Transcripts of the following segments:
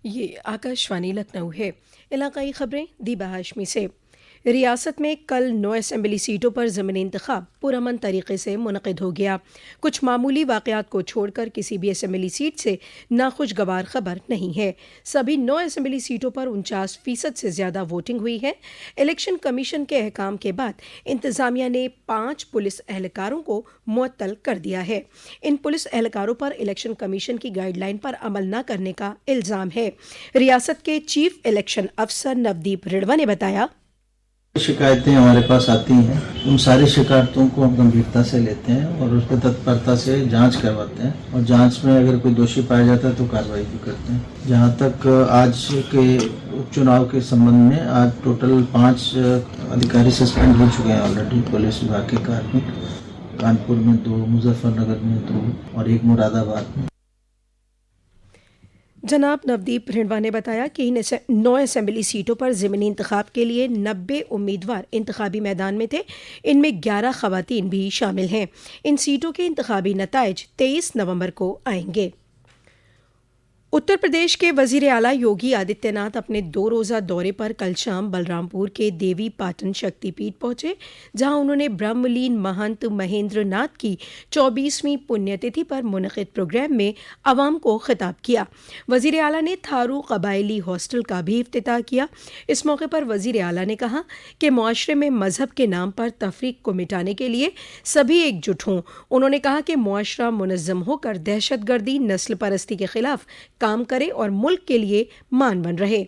ये आकाशवाणी लखनऊ है। इलाकाई खबरें दीबा हाशमी से। रियासत में कल 9 असम्बली सीटों पर ज़मीनी इंतखाब पुरअमन तरीके से मुनक़िद हो गया। कुछ मामूली वाक़यात को छोड़कर किसी भी असम्बली सीट से नाखुशगवार खबर नहीं है। सभी 9 असम्बली सीटों पर 49% से ज़्यादा वोटिंग हुई है। इलेक्शन कमीशन के अहकाम के बाद इंतज़ामिया ने 5 पुलिस एहलकारों को मुअत्तल कर दिया है। इन पुलिस एहलकारों पर इलेक्शन कमीशन की गाइडलाइन पर अमल न करने का इल्ज़ाम है। रियासत के चीफ इलेक्शन अफसर नवदीप रिड़वा ने बताया, शिकायतें हमारे पास आती हैं, उन सारी शिकायतों को हम गंभीरता से लेते हैं और उस पर तत्परता से जांच करवाते हैं और जांच में अगर कोई दोषी पाया जाता है तो कार्रवाई भी करते हैं। जहां तक आज के उपचुनाव के संबंध में आज टोटल 5 अधिकारी सस्पेंड हो चुके हैं ऑलरेडी। पुलिस विभाग के कार्मिक कानपुर में 2, मुजफ्फरनगर में 2 और 1 मुरादाबाद में। जनाब नवदीप रिड़वा ने बताया कि इन 9 असम्बली सीटों पर ज़मीनी इंतखाब के लिए 90 उम्मीदवार इंतखाबी मैदान में थे। इनमें 11 ख़वातीन भी शामिल हैं। इन सीटों के इंतखाबी नताइज 23 नवंबर को आएंगे। उत्तर प्रदेश के वजीर आला योगी आदित्यनाथ अपने 2 रोज़ा दौरे पर कल शाम बलरामपुर के देवी पाटन शक्तिपीठ पहुंचे, जहां उन्होंने ब्रह्मलीन महंत महेंद्र नाथ की 24वीं पुण्यतिथि पर मुनक़िद प्रोग्राम में आवाम को खिताब किया। वजीर आला ने थारू कबायली हॉस्टल का भी इफ्तिताह किया। इस मौके पर वजीर आला ने कहा कि मुआशरे में मजहब के नाम पर तफरीक को मिटाने के लिए सभी एकजुट हों। उन्होंने कहा कि मुआशरा मुनज़्ज़म होकर दहशतगर्दी, नस्ल परस्ती के खिलाफ काम करे और मुल्क के लिए मान बन रहे।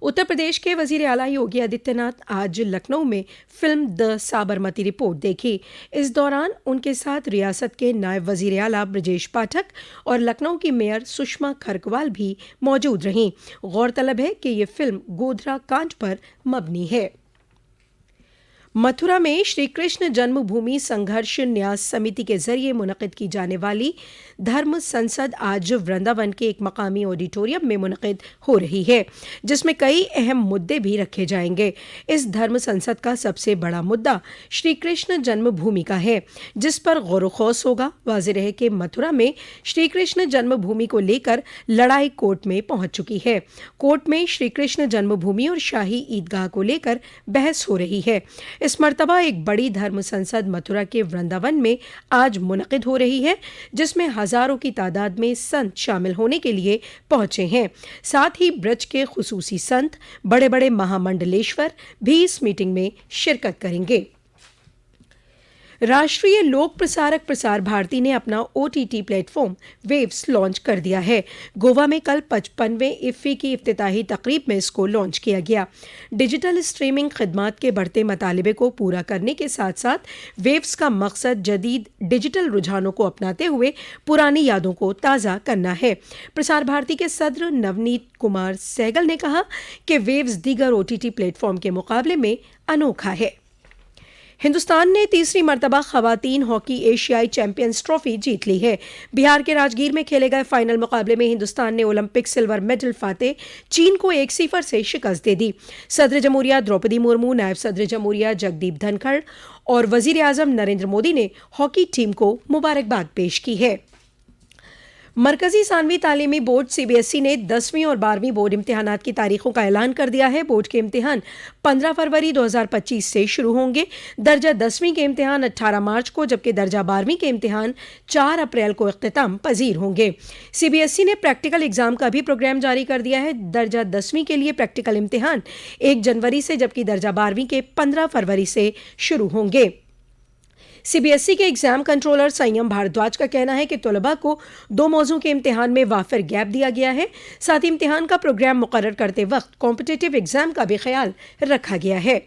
उत्तर प्रदेश के वजीर आला योगी आदित्यनाथ आज लखनऊ में फिल्म द साबरमती रिपोर्ट देखी। इस दौरान उनके साथ रियासत के नायब वजीर आला ब्रजेश पाठक और लखनऊ की मेयर सुषमा खरकवाल भी मौजूद रहीं। गौरतलब है कि ये फिल्म गोधरा कांड पर मबनी है। मथुरा में श्री कृष्ण जन्मभूमि संघर्ष न्यास समिति के जरिए मुनक़िद की जाने वाली धर्म संसद आज वृंदावन के एक मकामी ऑडिटोरियम में मुनक़िद हो रही है, जिसमें कई अहम मुद्दे भी रखे जाएंगे। इस धर्म संसद का सबसे बड़ा मुद्दा श्री कृष्ण जन्मभूमि का है, जिस पर गौर खौस होगा। वाज़ेह है कि मथुरा में श्री कृष्ण जन्मभूमि को लेकर लड़ाई कोर्ट में पहुंच चुकी है। कोर्ट में श्री कृष्ण जन्मभूमि और शाही ईदगाह को लेकर बहस हो रही है। इस मर्तबा एक बड़ी धर्म संसद मथुरा के वृंदावन में आज मुनक़िद हो रही है, जिसमें हजारों की तादाद में संत शामिल होने के लिए पहुंचे हैं। साथ ही ब्रज के खुसूसी संत, बड़े बड़े महामंडलेश्वर भी इस मीटिंग में शिरकत करेंगे। राष्ट्रीय लोक प्रसारक प्रसार भारती ने अपना OTT प्लेटफॉर्म वेव्स लॉन्च कर दिया है। गोवा में कल 55वें इफ्फी की इफ्तिताही तकरीब में इसको लॉन्च किया गया। डिजिटल स्ट्रीमिंग खिदमात के बढ़ते मतलबे को पूरा करने के साथ साथ वेव्स का मकसद जदीद डिजिटल रुझानों को अपनाते हुए पुरानी यादों को ताज़ा करना है। प्रसार भारती के सदर नवनीत कुमार सहगल ने कहा कि वेव्स दीगर OTT प्लेटफॉर्म के मुकाबले में अनोखा है। हिंदुस्तान ने तीसरी मर्तबा खवातीन हॉकी एशियाई चैंपियंस ट्रॉफी जीत ली है। बिहार के राजगीर में खेले गए फाइनल मुकाबले में हिंदुस्तान ने ओलंपिक सिल्वर मेडल फाते चीन को 1-0 से शिकस्त दे दी। सदर जमहूरिया द्रौपदी मुर्मू, नायब सदर जमहूरिया जगदीप धनखड़ और वजीर आजम नरेंद्र मोदी ने हॉकी टीम को मुबारकबाद पेश की है। मरकजी सानवी तालीमी बोर्ड CBSE ने 10वीं और 12वीं बोर्ड इम्तिहानात की तारीखों का ऐलान कर दिया है। बोर्ड के इम्तिहान 15 फरवरी 2025 से शुरू होंगे। दर्जा 10वीं के इम्तिहान 18 मार्च को, जबकि दर्जा 12वीं के इम्तिहान 4 अप्रैल को इख्तिताम पजीर होंगे। CBSE ने प्रैक्टिकल एग्जाम का भी प्रोग्राम जारी कर दिया है। दर्जा 10वीं के लिए प्रैक्टिकल इम्तिहान 1 जनवरी से, जबकि दर्जा 12वीं के 15 फरवरी से शुरू होंगे। CBSE के एग्जाम कंट्रोलर संयम भारद्वाज का कहना है कि तलबा को 2 मौजू के इम्तिहान में वाफिर गैप दिया गया है। साथ ही इम्तिहान का प्रोग्राम मुकर्रर करते वक्त कॉम्पिटिटिव एग्जाम का भी ख्याल रखा गया है।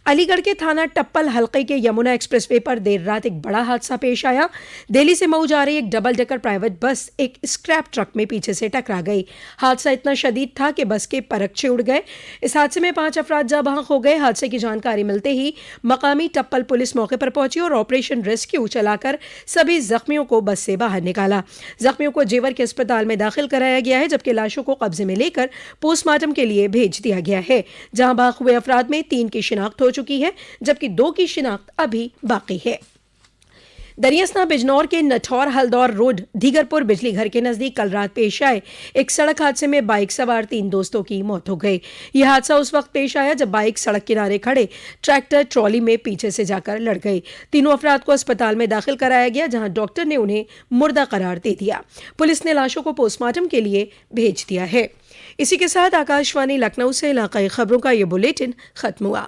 अलीगढ़ के थाना टप्पल हल्के के यमुना एक्सप्रेसवे पर देर रात एक बड़ा हादसा पेश आया। दिल्ली से मऊ जा रही एक डबल डेकर प्राइवेट बस एक स्क्रैप ट्रक में पीछे से टकरा गई। हादसा इतना शदीद था कि बस के परखचे उड़ गए। इस हादसे में 5 अफराद जाँ बहक हो गए। हादसे की जानकारी मिलते ही मकामी टप्पल पुलिस मौके पर पहुंची और ऑपरेशन रेस्क्यू चलाकर सभी जख्मियों को बस से बाहर निकाला। जख्मियों को जेवर के अस्पताल में दाखिल कराया गया है, जबकि लाशों को कब्जे में लेकर पोस्टमार्टम के लिए भेज दिया गया है। जहां बहक हुए अफराद में 3 की शिनाख्त हो चुकी है, जबकि 2 की शिनाख्त अभी बाकी है। दरियासना बिजनौर के नठौर हल्दौर रोड दीगरपुर बिजली घर के नजदीक कल रात पेश आए एक सड़क हादसे में बाइक सवार 3 दोस्तों की मौत हो गई। यह हादसा उस वक्त पेश आया जब बाइक सड़क किनारे खड़े ट्रैक्टर ट्रॉली में पीछे से जाकर लड़ गई। तीनों अफराद को अस्पताल में दाखिल कराया गया, जहां डॉक्टर ने उन्हें मुर्दा करार दे दिया। पुलिस ने लाशों को पोस्टमार्टम के लिए भेज दिया है। इसी के साथ आकाशवाणी लखनऊ से इलाकाई खबरों का ये बुलेटिन खत्म हुआ।